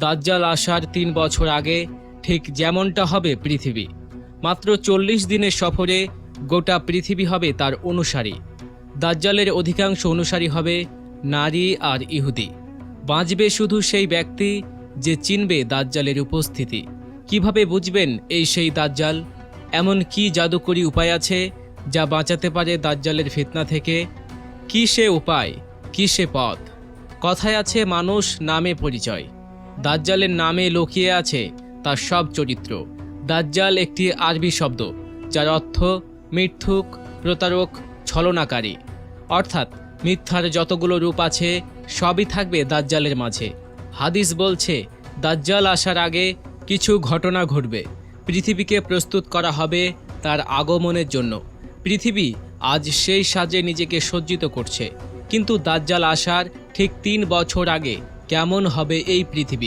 দাজ্জাল আসার ৩ বছর আগে ঠিক যেমনটা হবে পৃথিবী। মাত্র ৪০ দিনের সফরে গোটা পৃথিবী হবে তার অনুসারী। দাজ্জালের অধিকাংশ অনুসারী হবে নারী আর ইহুদি। বাঁচবে শুধু সেই ব্যক্তি যে চিনবে দাজ্জালের উপস্থিতি। কিভাবে বুঝবেন এই সেই দাজ্জাল? এমন কি জাদুকরী উপায় আছে যা বাঁচাতে পারে দাজ্জালের ফিতনা থেকে? কি সে উপায়, কি সে পথ? কথায় আছে মানুষ নামে পরিচয়। দাজ্জালের নামে লুকিয়ে আছে তার সব চরিত্র। দাজ্জাল একটি আরবি শব্দ যার অর্থ মিথ্যুক, প্রতারক, ছলনাকারী। অর্থাৎ মিথ্যার যতগুলো রূপ আছে সবই থাকবে দাজ্জালের মাঝে। হাদিস বলছে দাজ্জাল আসার আগে কিছু ঘটনা ঘটবে। পৃথিবীকে প্রস্তুত করা হবে তার আগমনের জন্য। পৃথিবী আজ সেই সাজে নিজেকে সজ্জিত করছে, কিন্তু দাজ্জাল আসার ঠিক ৩ বছর আগে কেমন হবে এই পৃথিবী